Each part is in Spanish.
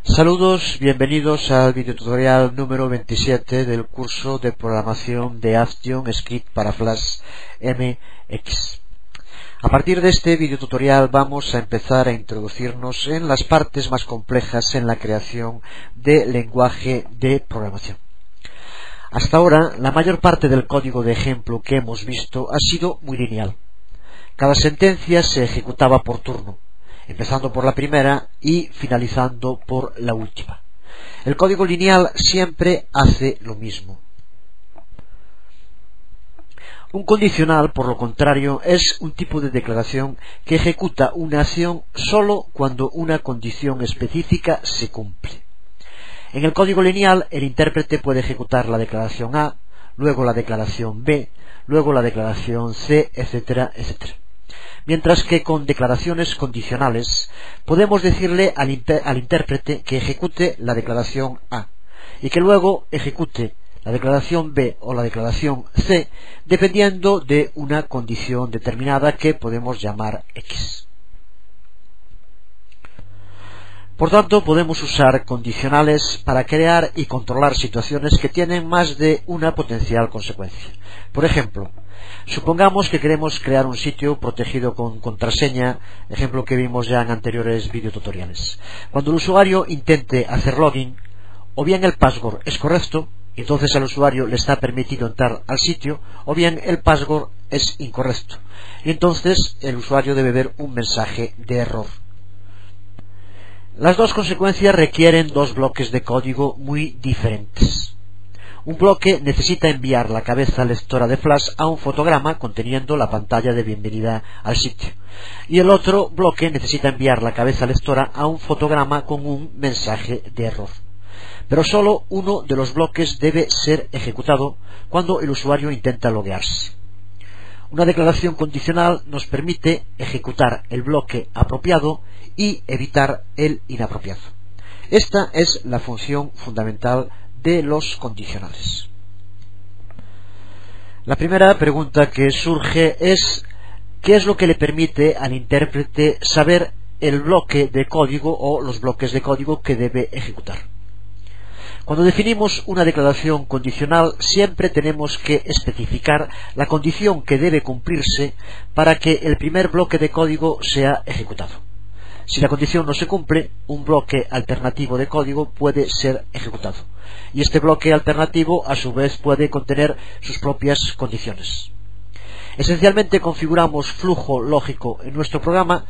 Saludos, bienvenidos al videotutorial número 27 del curso de programación de Action Script para Flash MX. A partir de este videotutorial vamos a empezar a introducirnos en las partes más complejas en la creación de lenguaje de programación. Hasta ahora, la mayor parte del código de ejemplo que hemos visto ha sido muy lineal. Cada sentencia se ejecutaba por turno, empezando por la primera y finalizando por la última. El código lineal siempre hace lo mismo. Un condicional, por lo contrario, es un tipo de declaración que ejecuta una acción solo cuando una condición específica se cumple. En el código lineal, el intérprete puede ejecutar la declaración A, luego la declaración B, luego la declaración C, etcétera, etcétera. Mientras que con declaraciones condicionales podemos decirle al intérprete que ejecute la declaración A y que luego ejecute la declaración B o la declaración C dependiendo de una condición determinada que podemos llamar X. Por tanto, podemos usar condicionales para crear y controlar situaciones que tienen más de una potencial consecuencia. Por ejemplo, supongamos que queremos crear un sitio protegido con contraseña, ejemplo que vimos ya en anteriores videotutoriales. Cuando el usuario intente hacer login, o bien el password es correcto, entonces al usuario le está permitido entrar al sitio, o bien el password es incorrecto, y entonces el usuario debe ver un mensaje de error. Las dos consecuencias requieren dos bloques de código muy diferentes. Un bloque necesita enviar la cabeza lectora de Flash a un fotograma conteniendo la pantalla de bienvenida al sitio, y el otro bloque necesita enviar la cabeza lectora a un fotograma con un mensaje de error. Pero solo uno de los bloques debe ser ejecutado cuando el usuario intenta loguearse. Una declaración condicional nos permite ejecutar el bloque apropiado y evitar el inapropiado. Esta es la función fundamental de los condicionales. La primera pregunta que surge es ¿qué es lo que le permite al intérprete saber el bloque de código o los bloques de código que debe ejecutar? Cuando definimos una declaración condicional, siempre tenemos que especificar la condición que debe cumplirse para que el primer bloque de código sea ejecutado. Si la condición no se cumple, un bloque alternativo de código puede ser ejecutado, y este bloque alternativo a su vez puede contener sus propias condiciones. Esencialmente configuramos flujo lógico en nuestro programa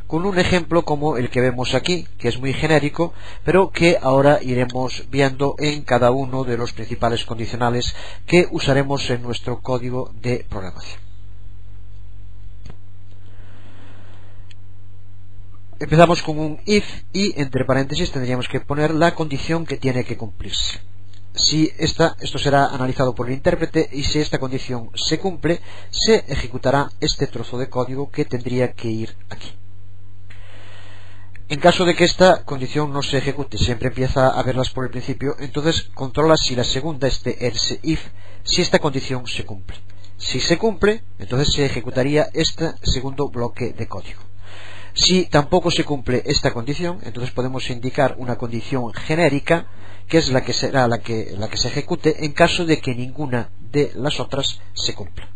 con un ejemplo como el que vemos aquí, que es muy genérico, pero que ahora iremos viendo en cada uno de los principales condicionales que usaremos en nuestro código de programación. Empezamos con un if y entre paréntesis tendríamos que poner la condición que tiene que cumplirse. Esto será analizado por el intérprete y si esta condición se cumple, se ejecutará este trozo de código que tendría que ir aquí. En caso de que esta condición no se ejecute, siempre empieza a verlas por el principio, entonces controla si la segunda else if, si esta condición se cumple. Si se cumple, entonces se ejecutaría este segundo bloque de código. Si tampoco se cumple esta condición, entonces podemos indicar una condición genérica, que es la que será la que se ejecute en caso de que ninguna de las otras se cumpla.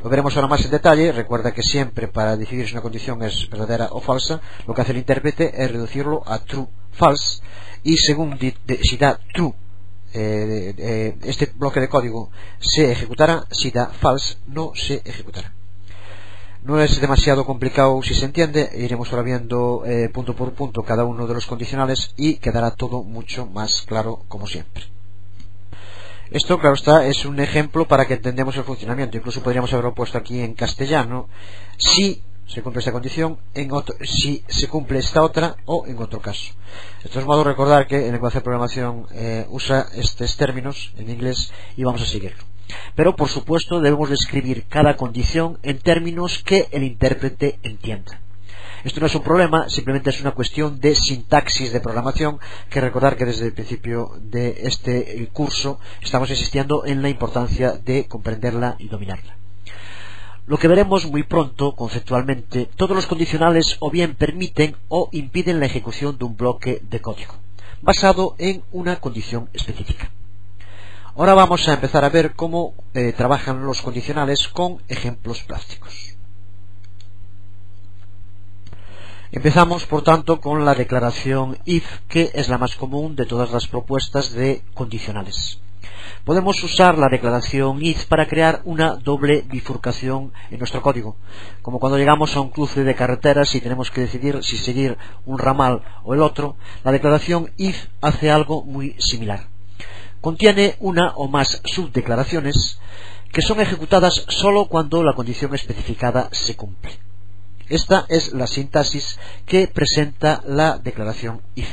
Lo veremos ahora más en detalle. Recuerda que siempre para decidir si una condición es verdadera o falsa, lo que hace el intérprete es reducirlo a true, false, y según si da true, este bloque de código se ejecutará, si da false, no se ejecutará. No es demasiado complicado si se entiende, iremos ahora viendo punto por punto cada uno de los condicionales y quedará todo mucho más claro como siempre. Esto, claro está, es un ejemplo para que entendamos el funcionamiento. Incluso podríamos haberlo puesto aquí en castellano, si se cumple esta condición, si se cumple esta otra o en otro caso. De todos modos, recordar que el lenguaje de programación usa estos términos en inglés y vamos a seguirlo. Pero, por supuesto, debemos describir cada condición en términos que el intérprete entienda. Esto no es un problema, simplemente es una cuestión de sintaxis de programación, que recordar que desde el principio de este curso estamos insistiendo en la importancia de comprenderla y dominarla. Lo que veremos muy pronto, conceptualmente, todos los condicionales o bien permiten o impiden la ejecución de un bloque de código. basado en una condición específica. Ahora vamos a empezar a ver cómo trabajan los condicionales con ejemplos prácticos. Empezamos, por tanto, con la declaración if, que es la más común de todas las propuestas de condicionales. Podemos usar la declaración if para crear una doble bifurcación en nuestro código, como cuando llegamos a un cruce de carreteras y tenemos que decidir si seguir un ramal o el otro. La declaración if hace algo muy similar. Contiene una o más subdeclaraciones que son ejecutadas solo cuando la condición especificada se cumple. Esta es la sintaxis que presenta la declaración if.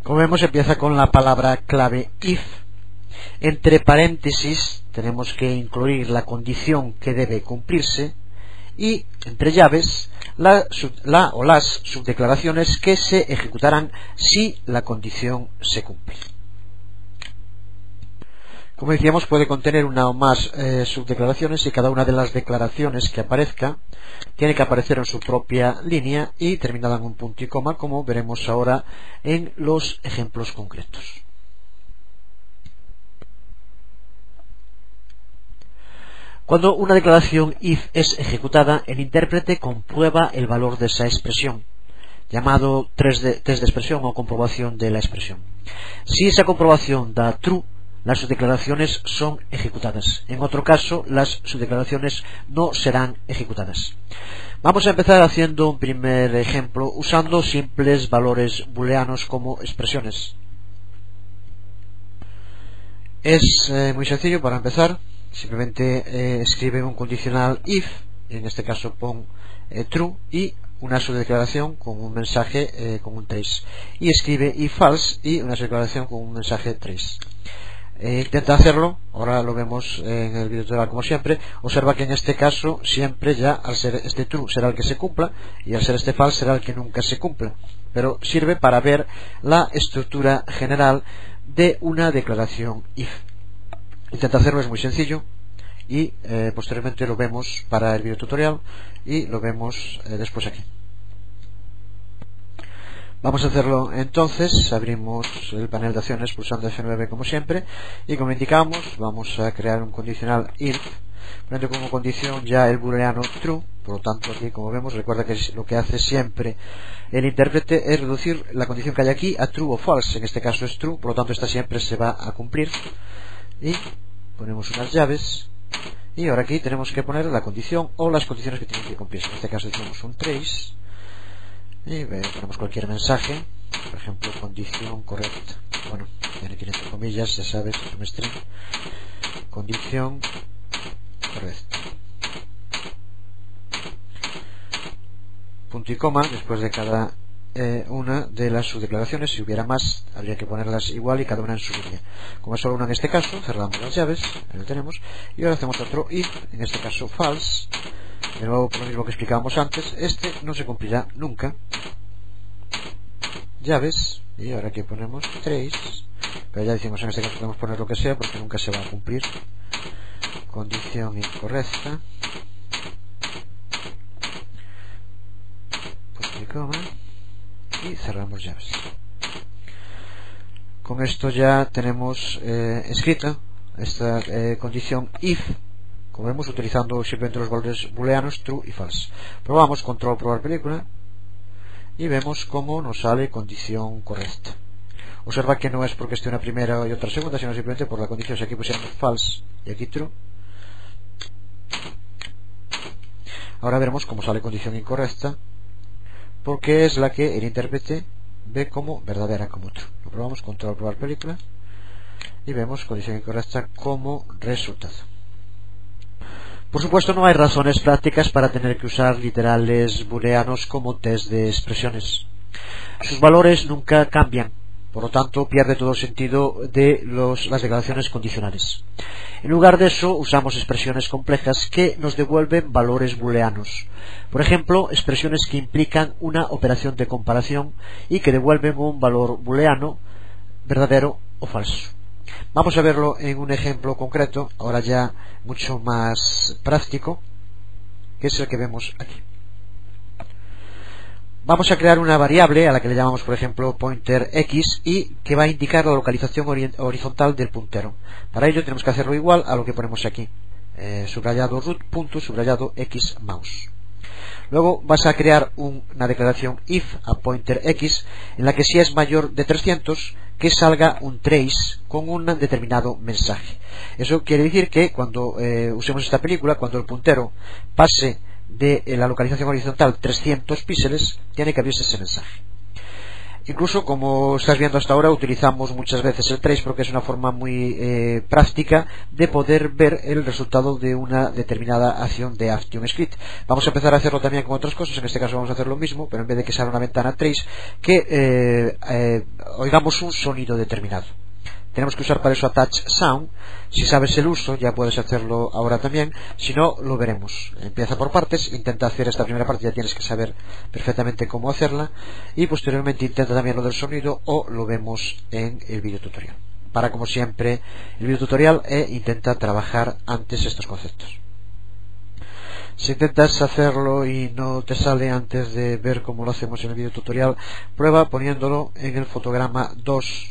Como vemos, empieza con la palabra clave if. Entre paréntesis tenemos que incluir la condición que debe cumplirse y entre llaves la o las subdeclaraciones que se ejecutarán si la condición se cumple. Como decíamos, puede contener una o más subdeclaraciones y cada una de las declaraciones que aparezca tiene que aparecer en su propia línea y terminada en un punto y coma, como veremos ahora en los ejemplos concretos. Cuando una declaración if es ejecutada, el intérprete comprueba el valor de esa expresión, llamado test de expresión o comprobación de la expresión. Si esa comprobación da true, las subdeclaraciones son ejecutadas. En otro caso, las subdeclaraciones no serán ejecutadas. Vamos a empezar haciendo un primer ejemplo usando simples valores booleanos como expresiones. Es muy sencillo para empezar. Simplemente escribe un condicional if, en este caso pon true, y una subdeclaración con un mensaje con un trace, y escribe if false y una subdeclaración con un mensaje trace. Intenta hacerlo, ahora lo vemos en el video tutorial como siempre. Observa que en este caso siempre ya al ser este true será el que se cumpla y al ser este false será el que nunca se cumpla, pero sirve para ver la estructura general de una declaración if. Intenta hacerlo, es muy sencillo y posteriormente lo vemos para el video tutorial y lo vemos después aquí. Vamos a hacerlo entonces. Abrimos el panel de acciones pulsando F9 como siempre y, como indicamos, vamos a crear un condicional if poniendo como condición ya el booleano true. Por lo tanto, aquí, como vemos, recuerda que lo que hace siempre el intérprete es reducir la condición que hay aquí a true o false. En este caso es true, por lo tanto esta siempre se va a cumplir, y ponemos unas llaves y ahora aquí tenemos que poner la condición o las condiciones que tienen que cumplirse. En este caso decimos un trace y ponemos cualquier mensaje, por ejemplo condición correcta. Bueno, tiene que ir entre comillas, ya sabes, es un string. Condición correcta, punto y coma después de cada una de las subdeclaraciones. Si hubiera más habría que ponerlas igual y cada una en su línea. Como es solo una en este caso, cerramos las llaves, ahí lo tenemos, y ahora hacemos otro if, en este caso false. De nuevo, por lo mismo que explicábamos antes, este no se cumplirá nunca. Llaves, y ahora aquí ponemos trace, pero ya decimos en este caso podemos poner lo que sea porque nunca se va a cumplir. Condición incorrecta, punto y coma, y cerramos llaves. Con esto ya tenemos escrita esta condición if, como vemos, utilizando simplemente los valores booleanos true y false. Probamos, control probar película, y vemos cómo nos sale condición correcta. Observa que no es porque esté una primera y otra segunda, sino simplemente por la condición. Si aquí pusiéramos false y aquí true, ahora veremos cómo sale condición incorrecta, porque es la que el intérprete ve como verdadera, como true. Lo probamos, control probar película, y vemos condición incorrecta como resultado. Por supuesto, no hay razones prácticas para tener que usar literales booleanos como test de expresiones. Sus valores nunca cambian, por lo tanto pierde todo el sentido de las declaraciones condicionales. En lugar de eso, usamos expresiones complejas que nos devuelven valores booleanos. Por ejemplo, expresiones que implican una operación de comparación y que devuelven un valor booleano verdadero o falso. Vamos a verlo en un ejemplo concreto, ahora ya mucho más práctico, que es el que vemos aquí. Vamos a crear una variable a la que le llamamos, por ejemplo, pointer x, y que va a indicar la localización horizontal del puntero. Para ello tenemos que hacerlo igual a lo que ponemos aquí, subrayado root punto subrayado x mouse. Luego vas a crear una declaración if a pointer x en la que, si es mayor de 300, que salga un trace con un determinado mensaje. Eso quiere decir que cuando usemos esta película, cuando el puntero pase de la localización horizontal 300 píxeles, tiene que abrirse ese mensaje. Incluso, como estás viendo hasta ahora, utilizamos muchas veces el trace porque es una forma muy práctica de poder ver el resultado de una determinada acción de ActionScript. Vamos a empezar a hacerlo también con otras cosas. En este caso vamos a hacer lo mismo, pero en vez de que salga una ventana trace, que oigamos un sonido determinado. Tenemos que usar para eso attach sound. Si sabes el uso, ya puedes hacerlo ahora también. Si no, lo veremos. Empieza por partes, intenta hacer esta primera parte, ya tienes que saber perfectamente cómo hacerla, y posteriormente intenta también lo del sonido, o lo vemos en el video tutorial. Para, como siempre, el video tutorial intenta trabajar antes estos conceptos. Si intentas hacerlo y no te sale antes de ver cómo lo hacemos en el video tutorial, prueba poniéndolo en el fotograma 2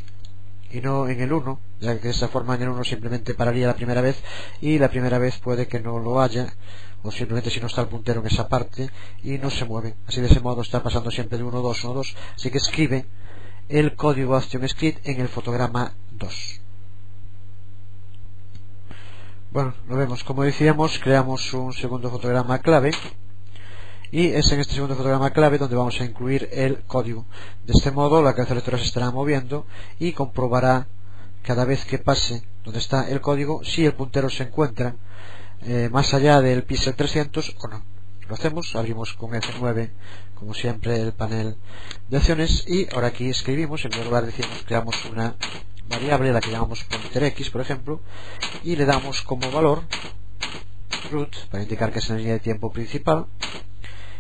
y no en el 1, ya que de esa forma en el 1 simplemente pararía la primera vez, y la primera vez puede que no lo haya, o simplemente si no está el puntero en esa parte y no se mueve. Así, de ese modo está pasando siempre de 1, 2, 1, 2. Así que escribe el código ActionScript en el fotograma 2. Bueno, lo vemos. Como decíamos, creamos un segundo fotograma clave, y es en este segundo fotograma clave donde vamos a incluir el código. De este modo la cabeza lectora se estará moviendo y comprobará cada vez que pase donde está el código si el puntero se encuentra más allá del píxel 300 o no. Lo hacemos, abrimos con F9 como siempre el panel de acciones, y ahora aquí escribimos, en primer lugar decimos, creamos una variable a la que llamamos pointer x, por ejemplo, y le damos como valor root para indicar que es la línea de tiempo principal,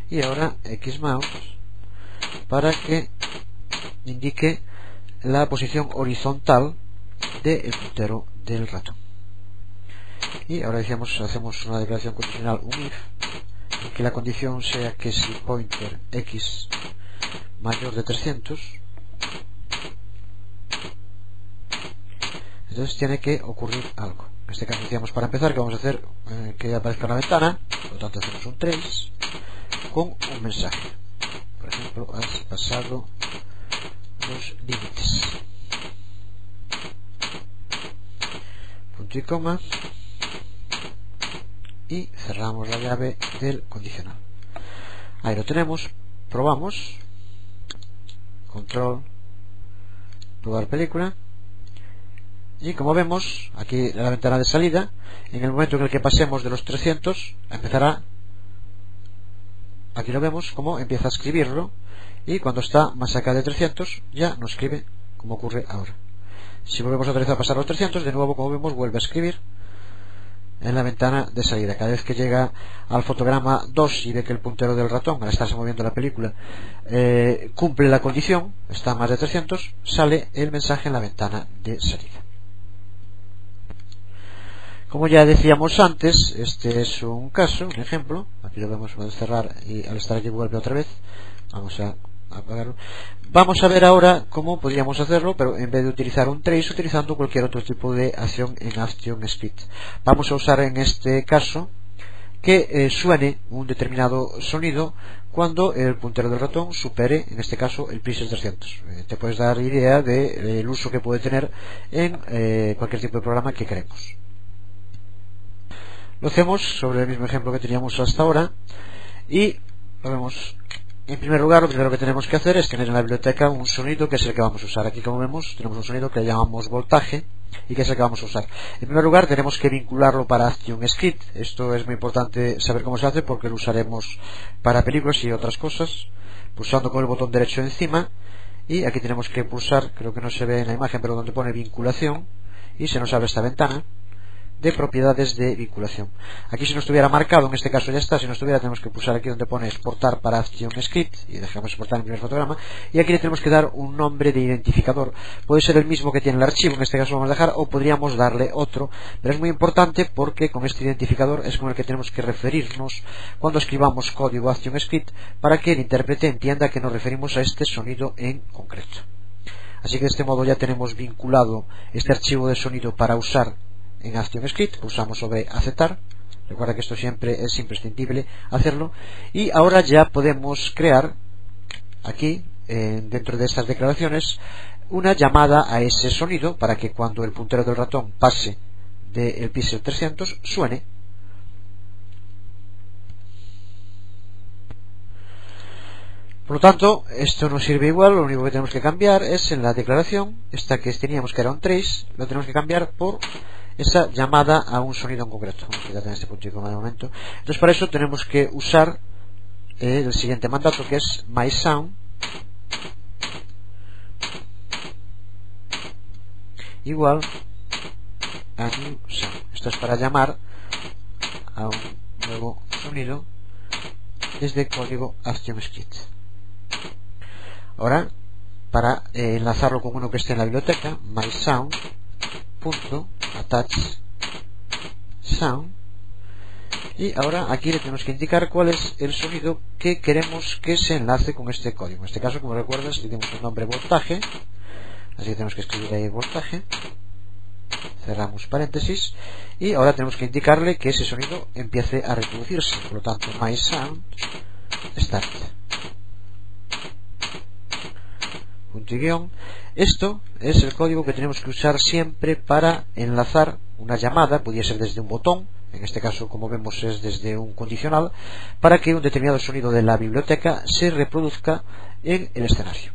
y ahora xmouse para que indique la posición horizontal del puntero del ratón. Y ahora decíamos, hacemos una declaración condicional, un if, en que la condición sea que si pointer x mayor de 300, entonces tiene que ocurrir algo. En este caso decíamos, para empezar, que vamos a hacer que aparezca una ventana, por lo tanto hacemos un trace con un mensaje. Por ejemplo, has pasado los límites. Punto y coma. Y cerramos la llave del condicional. Ahí lo tenemos. Probamos. Control. Probar película. Y como vemos, aquí en la ventana de salida, en el momento en el que pasemos de los 300, empezará. Aquí lo vemos como empieza a escribirlo, y cuando está más acá de 300 ya no escribe, como ocurre ahora. Si volvemos otra vez a pasar los 300, de nuevo, como vemos, vuelve a escribir en la ventana de salida. Cada vez que llega al fotograma 2 y ve que el puntero del ratón, al estarse moviendo la película, cumple la condición, está a más de 300, sale el mensaje en la ventana de salida. Como ya decíamos antes, este es un caso, un ejemplo. Aquí lo vemos, podemos cerrar, y al estar aquí vuelve otra vez. Vamos a apagarlo. Vamos a ver ahora cómo podríamos hacerlo, pero en vez de utilizar un trace, utilizando cualquier otro tipo de acción en ActionScript. Vamos a usar en este caso que suene un determinado sonido cuando el puntero del ratón supere, en este caso, el píxel 300. Te puedes dar idea del uso que puede tener en cualquier tipo de programa que queremos. Lo hacemos sobre el mismo ejemplo que teníamos hasta ahora, y lo vemos. En primer lugar, lo primero que tenemos que hacer es tener en la biblioteca un sonido que es el que vamos a usar. Aquí, como vemos, tenemos un sonido que le llamamos voltaje, y que es el que vamos a usar. En primer lugar, tenemos que vincularlo para ActionScript. Esto es muy importante saber cómo se hace, porque lo usaremos para películas y otras cosas, pulsando con el botón derecho encima. Y aquí tenemos que pulsar, creo que no se ve en la imagen, pero donde pone vinculación, y se nos abre esta ventana de propiedades de vinculación. Aquí si no estuviera marcado, en este caso ya está, si no estuviera tenemos que pulsar aquí donde pone exportar para ActionScript y dejamos exportar en el primer fotograma, y aquí le tenemos que dar un nombre de identificador. Puede ser el mismo que tiene el archivo, en este caso lo vamos a dejar, o podríamos darle otro, pero es muy importante porque con este identificador es con el que tenemos que referirnos cuando escribamos código ActionScript para que el intérprete entienda que nos referimos a este sonido en concreto. Así que de este modo ya tenemos vinculado este archivo de sonido para usar en ActionScript. Pulsamos sobre aceptar. Recuerda que esto siempre es imprescindible hacerlo. Y ahora ya podemos crear aquí, dentro de estas declaraciones, una llamada a ese sonido para que cuando el puntero del ratón pase del píxel 300 suene. Por lo tanto, esto nos sirve igual. Lo único que tenemos que cambiar es en la declaración, esta que teníamos que era un trace, lo tenemos que cambiar por esa llamada a un sonido en concreto. Vamos a quitar en este punto y coma de momento. Entonces para eso tenemos que usar el siguiente mandato, que es mySound igual a new sound. Esto es para llamar a un nuevo sonido desde código ActionScript. Ahora, para enlazarlo con uno que esté en la biblioteca, mySound.attachSound, y ahora aquí le tenemos que indicar cuál es el sonido que queremos que se enlace con este código. En este caso, como recuerdas, le dimos un nombre voltaje, así que tenemos que escribir ahí voltaje, cerramos paréntesis, y ahora tenemos que indicarle que ese sonido empiece a reproducirse. Por lo tanto, mySound start. Punto y guión. Esto es el código que tenemos que usar siempre para enlazar una llamada, podría ser desde un botón, en este caso como vemos es desde un condicional, para que un determinado sonido de la biblioteca se reproduzca en el escenario.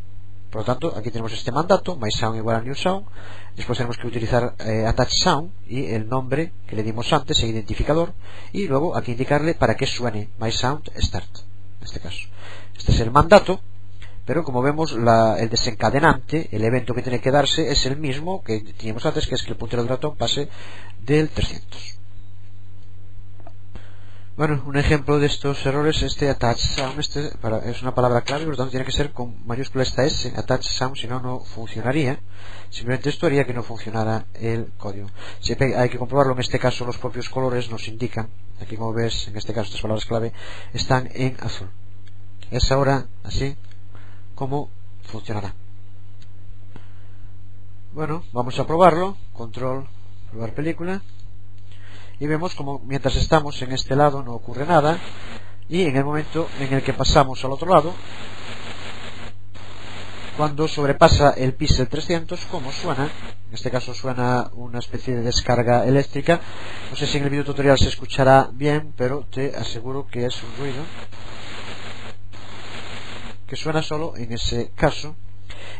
Por lo tanto, aquí tenemos este mandato, mySound igual a newSound. Después tenemos que utilizar attachSound y el nombre que le dimos antes, el identificador, y luego aquí indicarle para que suene mySound start, en este caso. Este es el mandato, pero como vemos el desencadenante, el evento que tiene que darse es el mismo que teníamos antes, que es que el puntero del ratón pase del 300. Bueno, un ejemplo de estos errores, este attachSound, es una palabra clave, por lo tanto tiene que ser con mayúscula esta S, attachSound, si no, no funcionaría. Simplemente esto haría que no funcionara el código. Siempre hay que comprobarlo, en este caso los propios colores nos indican, aquí como ves, en este caso estas palabras clave están en azul. Es ahora así como funcionará. Bueno, vamos a probarlo. Control, probar película. Y vemos como mientras estamos en este lado no ocurre nada, y en el momento en el que pasamos al otro lado, cuando sobrepasa el píxel 300, como suena, en este caso suena una especie de descarga eléctrica. No sé si en el video tutorial se escuchará bien, pero te aseguro que es un ruido que suena solo en ese caso,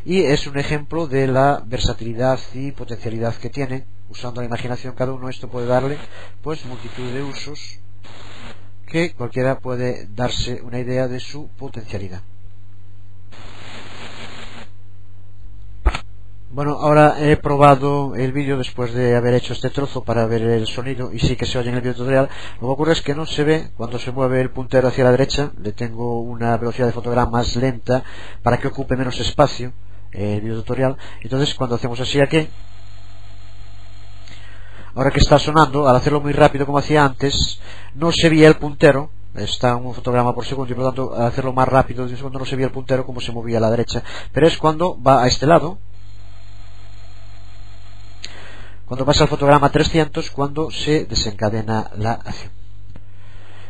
y es un ejemplo de la versatilidad y potencialidad que tiene. Usando la imaginación cada uno, esto puede darle pues multitud de usos que cualquiera puede darse una idea de su potencialidad. Bueno, ahora he probado el vídeo después de haber hecho este trozo para ver el sonido, y sí que se oye en el video tutorial. Lo que ocurre es que no se ve cuando se mueve el puntero hacia la derecha. Le tengo una velocidad de fotograma más lenta para que ocupe menos espacio el video tutorial. Entonces cuando hacemos así aquí, ahora que está sonando, al hacerlo muy rápido como hacía antes, no se veía el puntero. Está un fotograma por segundo y por lo tanto al hacerlo más rápido de un segundo no se veía el puntero como se movía a la derecha. Pero es cuando va a este lado, cuando pasa el fotograma 300, cuando se desencadena la acción.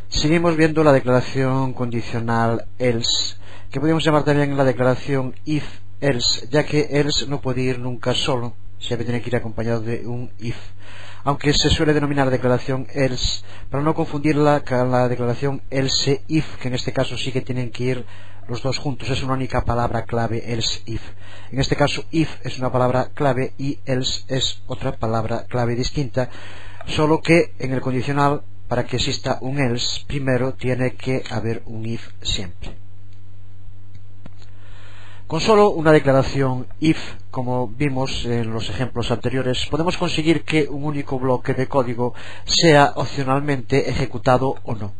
Seguimos viendo la declaración condicional else, que podríamos llamar también la declaración if else, ya que else no puede ir nunca solo, siempre tiene que ir acompañado de un if, aunque se suele denominar declaración else para no confundirla con la declaración else if, que en este caso sí que tienen que ir los dos juntos. Es una única palabra clave, else if. En este caso if es una palabra clave y else es otra palabra clave distinta, solo que en el condicional, para que exista un else, primero tiene que haber un if siempre. Con solo una declaración if, como vimos en los ejemplos anteriores, podemos conseguir que un único bloque de código sea opcionalmente ejecutado o no.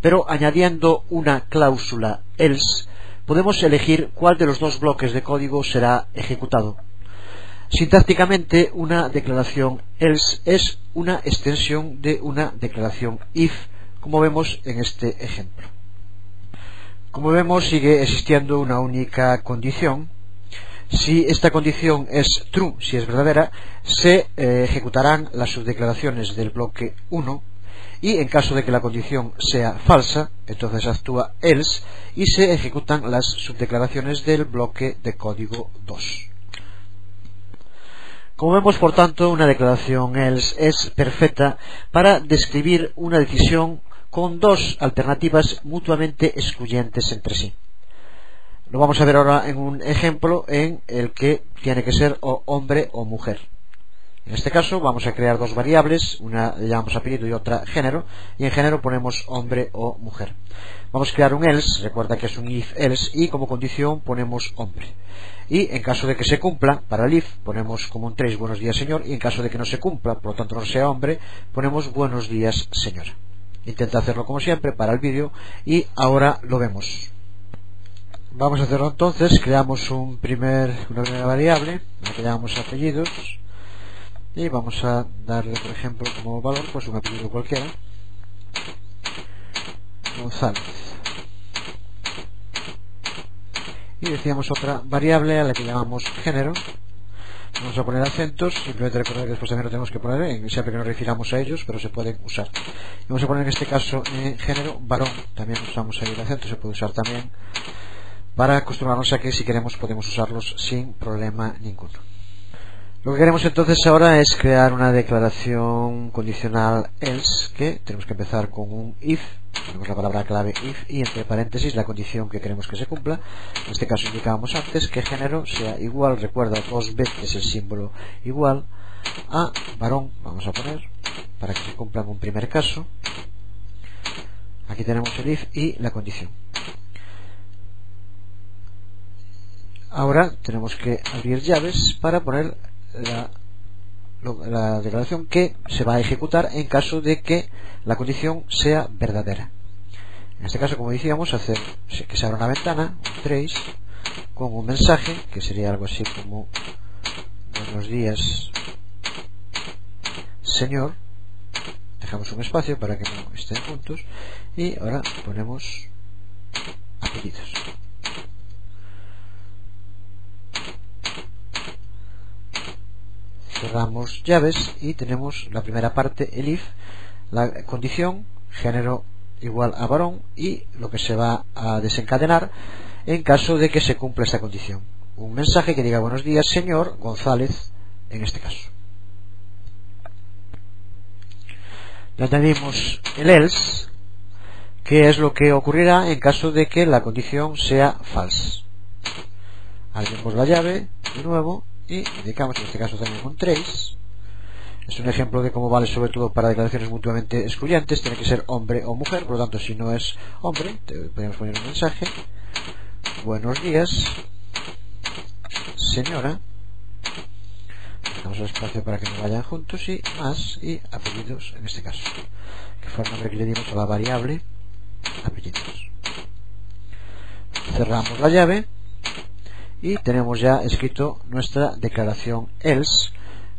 Pero añadiendo una cláusula else, podemos elegir cuál de los dos bloques de código será ejecutado. Sintácticamente, una declaración else es una extensión de una declaración if, como vemos en este ejemplo. Como vemos, sigue existiendo una única condición. Si esta condición es true, si es verdadera, se ejecutarán las subdeclaraciones del bloque 1, y en caso de que la condición sea falsa, entonces actúa else y se ejecutan las subdeclaraciones del bloque de código 2. Como vemos, por tanto, una declaración else es perfecta para describir una decisión con dos alternativas mutuamente excluyentes entre sí. Lo vamos a ver ahora en un ejemplo en el que tiene que ser o hombre o mujer. En este caso vamos a crear dos variables, una le llamamos apellido y otra género, y en género ponemos hombre o mujer. Vamos a crear un else, recuerda que es un if else, y como condición ponemos hombre. Y en caso de que se cumpla, para el if ponemos como un trace buenos días señor, y en caso de que no se cumpla, por lo tanto no sea hombre, ponemos buenos días señora. Intenta hacerlo como siempre para el vídeo y ahora lo vemos. Vamos a hacerlo entonces, creamos una primera variable, la que llamamos apellidos, y vamos a darle, por ejemplo, como valor pues un apellido cualquiera, González. Y decíamos otra variable a la que llamamos género. Vamos a poner acentos, simplemente recordar que después también lo tenemos que poner siempre que nos refiramos a ellos, pero se pueden usar. Y vamos a poner en este caso en género varón, también usamos ahí el acento, se puede usar también, para acostumbrarnos a que si queremos podemos usarlos sin problema ninguno. Lo que queremos entonces ahora es crear una declaración condicional else, que tenemos que empezar con un if, ponemos la palabra clave if y entre paréntesis la condición que queremos que se cumpla. En este caso indicábamos antes que género sea igual, recuerda 2 veces el símbolo igual a varón, vamos a poner, para que se cumpla en un primer caso. Aquí tenemos el if y la condición. Ahora tenemos que abrir llaves para poner la declaración que se va a ejecutar en caso de que la condición sea verdadera. En este caso, como decíamos, hacer que se abra una ventana, un trace, con un mensaje que sería algo así como buenos días señor, dejamos un espacio para que no estén juntos y ahora ponemos apellidos. Cerramos llaves y tenemos la primera parte, el if, la condición, género igual a varón, y lo que se va a desencadenar en caso de que se cumpla esta condición. Un mensaje que diga buenos días señor González, en este caso. Le añadimos el else, que es lo que ocurrirá en caso de que la condición sea falsa. Abrimos la llave de nuevo y indicamos en este caso también un trace. Es un ejemplo de cómo vale sobre todo para declaraciones mutuamente excluyentes. Tiene que ser hombre o mujer, por lo tanto si no es hombre podemos poner un mensaje buenos días señora, dejamos el espacio para que no vayan juntos y más, y apellidos en este caso, que fue el nombre que le dimos a la variable apellidos. Cerramos la llave y tenemos ya escrito nuestra declaración else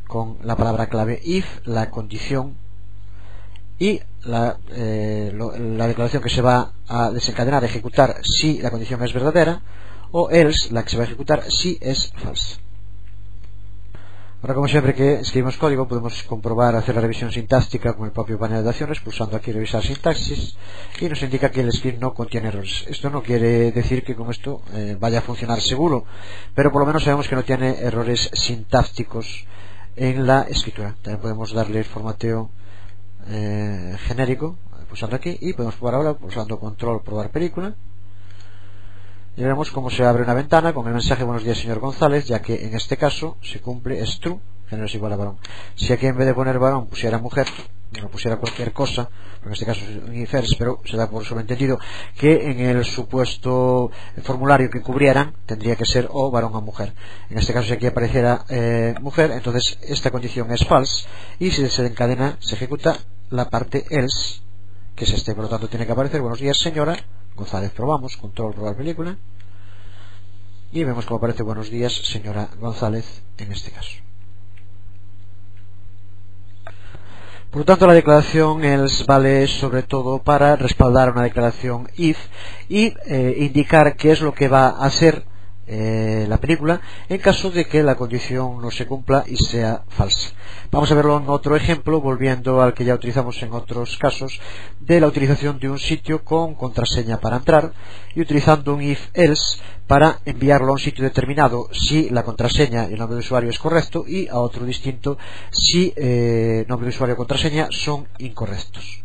con la palabra clave if, la condición y la declaración que se va a desencadenar, ejecutar si la condición es verdadera, o else, la que se va a ejecutar si es falsa. Ahora, como siempre que escribimos código, podemos comprobar, hacer la revisión sintáctica con el propio panel de acciones, pulsando aquí revisar sintaxis, y nos indica que el script no contiene errores. Esto no quiere decir que con esto vaya a funcionar seguro, pero por lo menos sabemos que no tiene errores sintácticos en la escritura. También podemos darle el formateo genérico pulsando aquí, y podemos probar ahora pulsando control probar película, y veremos cómo se abre una ventana con el mensaje buenos días señor González, ya que en este caso se cumple, es true, género es igual a varón. Si aquí en vez de poner varón pusiera mujer, bueno, pusiera cualquier cosa, en este caso es un if else, pero se da por sobreentendido que en el supuesto formulario que cubrieran tendría que ser o varón o mujer. En este caso, si aquí apareciera mujer, entonces esta condición es false, y si se encadena, se ejecuta la parte else, que es este. Por lo tanto, tiene que aparecer buenos días señora González. Probamos, control probar película, y vemos cómo aparece buenos días señora González en este caso. Por lo tanto, la declaración else vale sobre todo para respaldar una declaración if y indicar qué es lo que va a hacer la película en caso de que la condición no se cumpla y sea falsa. Vamos a verlo en otro ejemplo, volviendo al que ya utilizamos en otros casos, de la utilización de un sitio con contraseña para entrar y utilizando un if else para enviarlo a un sitio determinado si la contraseña y el nombre de usuario es correcto, y a otro distinto si nombre de usuario y contraseña son incorrectos.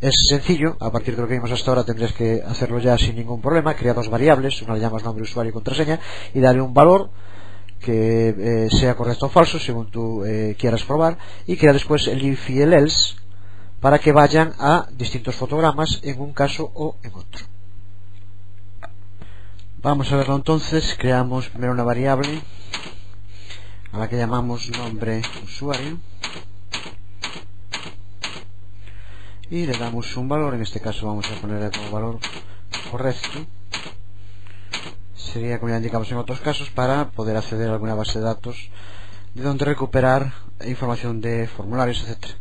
Es sencillo, a partir de lo que vimos hasta ahora tendrías que hacerlo ya sin ningún problema. Crea dos variables, una le llamas nombre de usuario y contraseña, y dale un valor que sea correcto o falso según tú quieras probar, y crea después el if y el else para que vayan a distintos fotogramas en un caso o en otro. Vamos a verlo entonces. Creamos primero una variable a la que llamamos nombre usuario y le damos un valor. En este caso vamos a ponerle como valor correcto. Sería como ya indicamos en otros casos, para poder acceder a alguna base de datos de donde recuperar información de formularios, etcétera.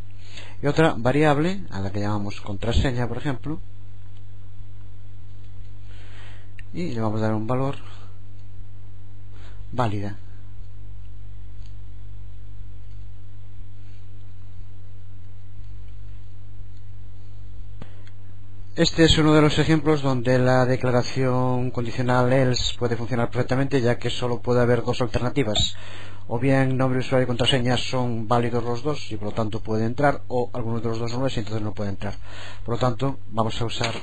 Y otra variable a la que llamamos contraseña, por ejemplo, y le vamos a dar un valor válida. Este es uno de los ejemplos donde la declaración condicional else puede funcionar perfectamente, ya que solo puede haber dos alternativas: o bien nombre, usuario y contraseña son válidos los dos y por lo tanto puede entrar, o alguno de los dos no lo es y entonces no puede entrar. Por lo tanto, vamos a usar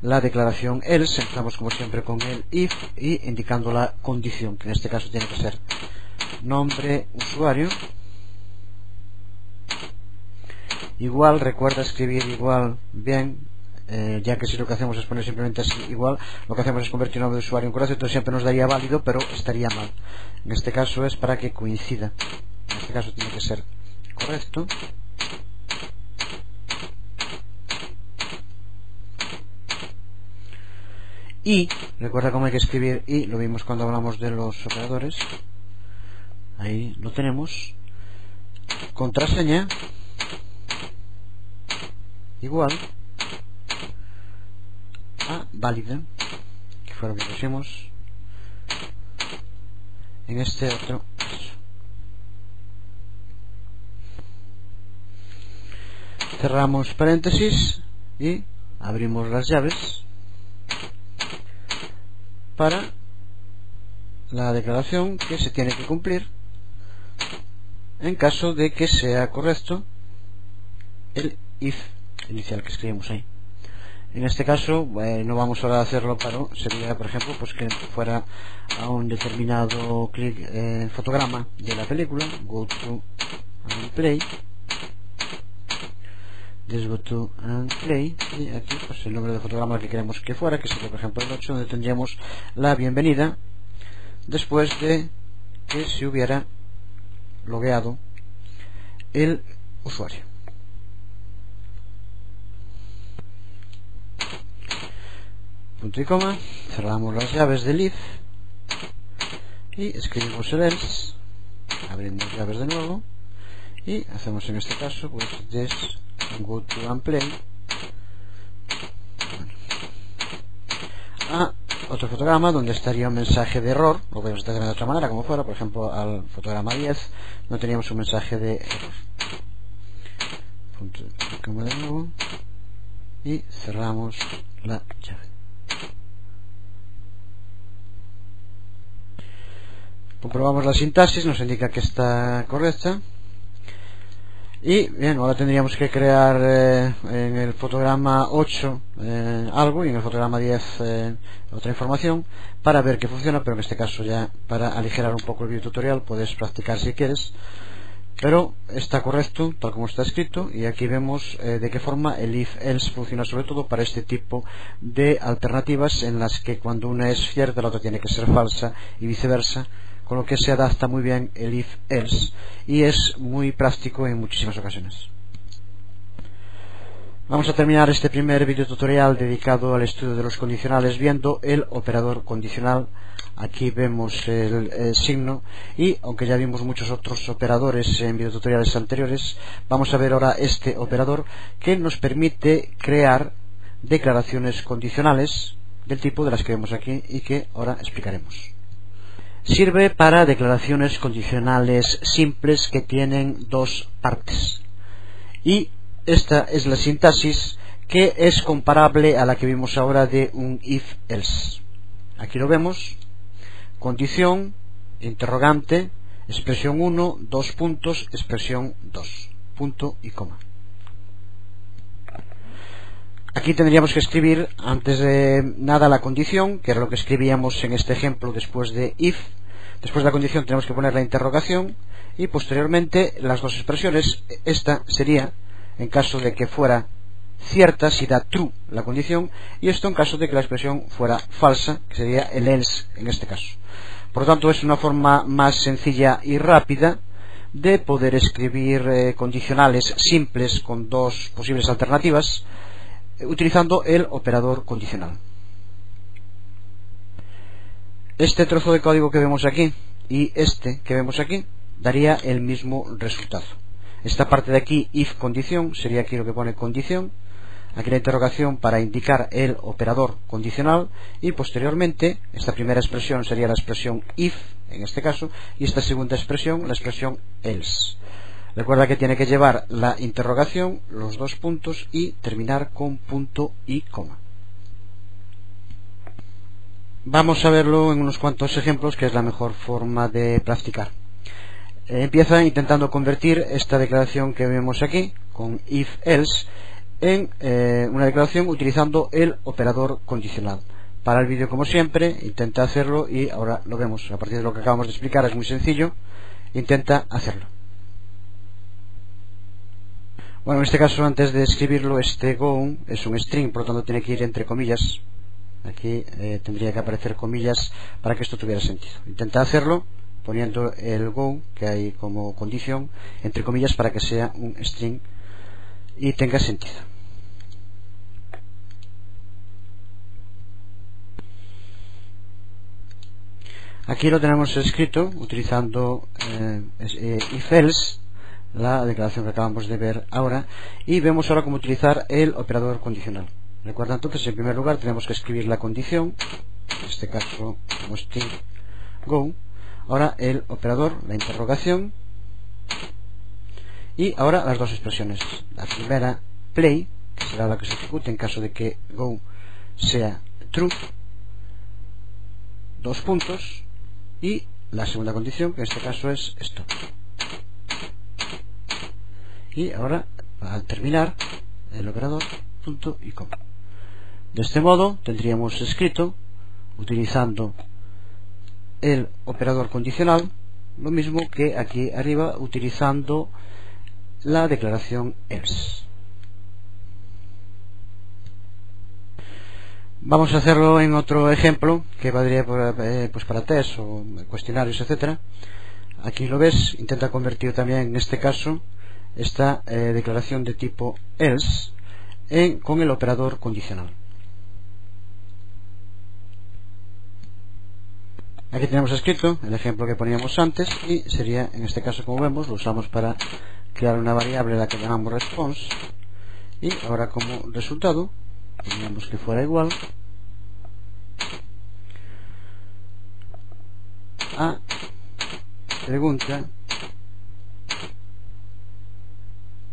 la declaración else. Empezamos como siempre con el if y indicando la condición, que en este caso tiene que ser nombre usuario igual. Recuerda escribir igual bien, ya que si lo que hacemos es poner simplemente así igual, lo que hacemos es convertir el nombre de usuario en correcto, entonces siempre nos daría válido, pero estaría mal. En este caso es para que coincida. En este caso tiene que ser correcto. Y recuerda cómo hay que escribir y, lo vimos cuando hablamos de los operadores. Ahí lo tenemos. Contraseña igual a válida, que fue lo que pusimos en este otro caso. Cerramos paréntesis y abrimos las llaves para la declaración que se tiene que cumplir en caso de que sea correcto el if inicial que escribimos ahí. En este caso no vamos ahora a hacerlo, pero sería, por ejemplo, pues que fuera a un determinado fotograma de la película. Go to and play. Let's go to and play. Y aquí pues el nombre del fotograma que queremos que fuera, que sería por ejemplo el 8, donde tendríamos la bienvenida después de que se hubiera logueado el usuario. Punto y coma, cerramos las llaves del if y escribimos el else, abrimos llaves de nuevo y hacemos en este caso pues this go to and play a otro fotograma donde estaría un mensaje de error. Lo podemos hacer de otra manera, como fuera, por ejemplo al fotograma 10 no teníamos un mensaje de error. Punto y coma de nuevo y cerramos la llave. Comprobamos la sintaxis, nos indica que está correcta. Y bien, ahora tendríamos que crear en el fotograma 8 algo y en el fotograma 10 otra información para ver que funciona, pero en este caso ya para aligerar un poco el video tutorial puedes practicar si quieres pero está correcto tal como está escrito, y aquí vemos de qué forma el if-else funciona, sobre todo para este tipo de alternativas en las que cuando una es cierta la otra tiene que ser falsa y viceversa, con lo que se adapta muy bien el if-else y es muy práctico en muchísimas ocasiones. Vamos a terminar este primer video tutorial dedicado al estudio de los condicionales viendo el operador condicional. Aquí vemos el signo, y aunque ya vimos muchos otros operadores en videotutoriales anteriores, vamos a ver ahora este operador que nos permite crear declaraciones condicionales del tipo de las que vemos aquí y que ahora explicaremos. Sirve para declaraciones condicionales simples que tienen dos partes, y esta es la sintaxis que es comparable a la que vimos ahora de un if-else. Aquí lo vemos: condición, interrogante, expresión 1, dos puntos, expresión 2, punto y coma. Aquí tendríamos que escribir antes de nada la condición, que era lo que escribíamos en este ejemplo después de if. Después de la condición tenemos que poner la interrogación y posteriormente las dos expresiones. Esta sería en caso de que fuera cierta, si da true la condición, y esto en caso de que la expresión fuera falsa, que sería el else en este caso. Por lo tanto, es una forma más sencilla y rápida de poder escribir condicionales simples con dos posibles alternativas utilizando el operador condicional. Este trozo de código que vemos aquí y este que vemos aquí daría el mismo resultado. Esta parte de aquí, if condición, sería aquí lo que pone condición, aquí la interrogación para indicar el operador condicional, y posteriormente esta primera expresión sería la expresión if en este caso, y esta segunda expresión la expresión else. Recuerda que tiene que llevar la interrogación, los dos puntos y terminar con punto y coma. Vamos a verlo en unos cuantos ejemplos, que es la mejor forma de practicar. Empieza intentando convertir esta declaración que vemos aquí con if-else en una declaración utilizando el operador condicional. Para el vídeo, como siempre, intenta hacerlo y ahora lo vemos. A partir de lo que acabamos de explicar es muy sencillo. Intenta hacerlo. Bueno, en este caso, antes de escribirlo, este go es un string, por lo tanto tiene que ir entre comillas. Aquí tendría que aparecer comillas para que esto tuviera sentido. Intenta hacerlo poniendo el go que hay como condición entre comillas para que sea un string y tenga sentido. Aquí lo tenemos escrito utilizando if-else, la declaración que acabamos de ver ahora, y vemos ahora cómo utilizar el operador condicional. Recuerda entonces, en primer lugar tenemos que escribir la condición, en este caso como string go, ahora el operador, la interrogación, y ahora las dos expresiones. La primera, play, que será la que se ejecute en caso de que go sea true, dos puntos, y la segunda condición, que en este caso es stop. Y ahora, al terminar, el operador punto y coma. De este modo tendríamos escrito, utilizando el operador condicional, lo mismo que aquí arriba utilizando la declaración else. Vamos a hacerlo en otro ejemplo que valdría pues para test o cuestionarios, etcétera. Aquí lo ves, intenta convertir también en este caso esta declaración de tipo else con el operador condicional. Aquí tenemos escrito el ejemplo que poníamos antes y sería, en este caso, como vemos, lo usamos para crear una variable a la que llamamos response, y ahora como resultado teníamos que fuera igual a pregunta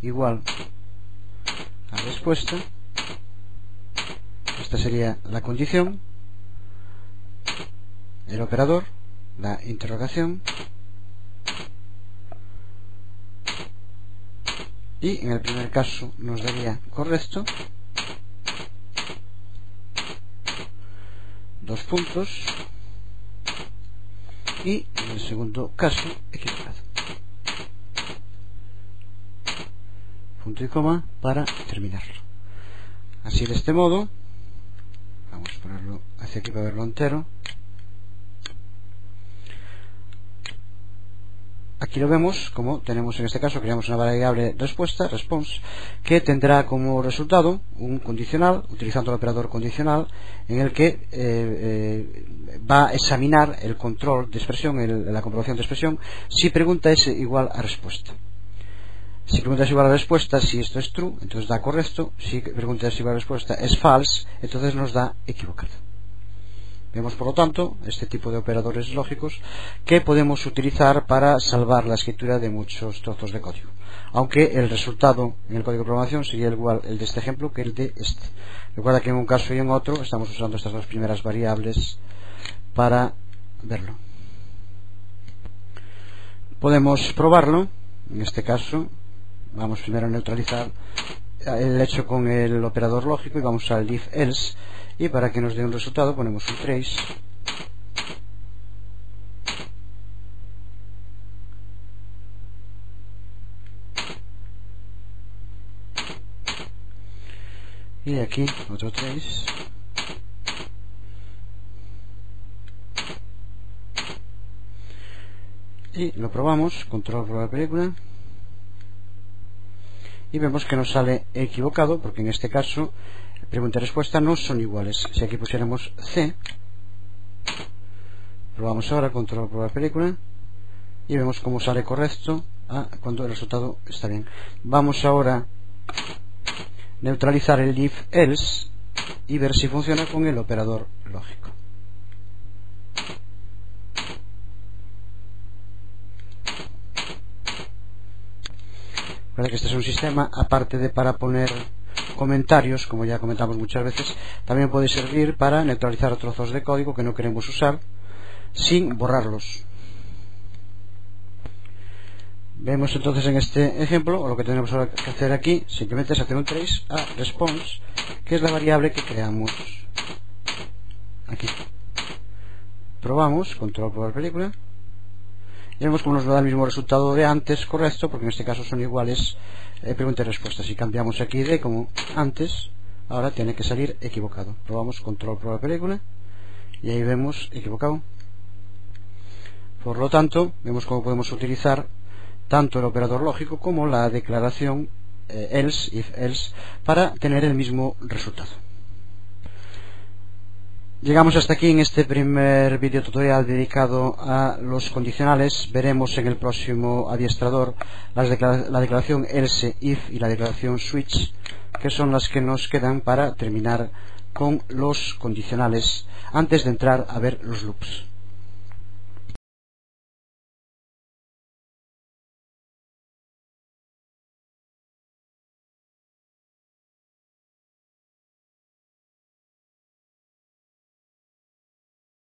igual a respuesta. Esta sería la condición, el operador, la interrogación, y en el primer caso nos daría correcto, dos puntos, y en el segundo caso equivocado. punto y coma para terminarlo. Así, de este modo, vamos a ponerlo hacia aquí para verlo entero. Aquí lo vemos, como tenemos en este caso, creamos una variable respuesta, response, que tendrá como resultado un condicional, utilizando el operador condicional, en el que va a examinar el control de expresión, la comprobación de expresión, si pregunta es igual a respuesta. Si pregunta es igual a respuesta, si esto es true, entonces da correcto. Si pregunta es igual a respuesta es false, entonces nos da equivocado. Vemos, por lo tanto, este tipo de operadores lógicos que podemos utilizar para salvar la escritura de muchos trozos de código, aunque el resultado en el código de programación sería igual el de este ejemplo que el de este. Recuerda que en un caso y en otro estamos usando estas dos primeras variables para verlo. Podemos probarlo. En este caso vamos primero a neutralizar el hecho con el operador lógico y vamos al if else, y para que nos dé un resultado ponemos un trace y aquí otro trace y lo probamos, control probar película, y vemos que nos sale equivocado porque en este caso pregunta y respuesta no son iguales. Si aquí pusiéramos C, probamos ahora, control probar película, y vemos cómo sale correcto cuando el resultado está bien. Vamos ahora a neutralizar el if else y ver si funciona con el operador lógico. Recuerda que este es un sistema, aparte de para poner comentarios, como ya comentamos muchas veces, también puede servir para neutralizar trozos de código que no queremos usar sin borrarlos. Vemos entonces en este ejemplo, lo que tenemos que hacer aquí simplemente es hacer un trace a response, que es la variable que creamos aquí. Probamos, control probar película, y vemos cómo nos da el mismo resultado de antes, correcto, porque en este caso son iguales pregunta y respuesta. Si cambiamos aquí de como antes, ahora tiene que salir equivocado. Probamos, control probar película, y ahí vemos equivocado. Por lo tanto, vemos cómo podemos utilizar tanto el operador lógico como la declaración else, if else, para tener el mismo resultado. Llegamos hasta aquí en este primer video tutorial dedicado a los condicionales. Veremos en el próximo adiestrador la declaración else, if y la declaración switch, que son las que nos quedan para terminar con los condicionales antes de entrar a ver los loops.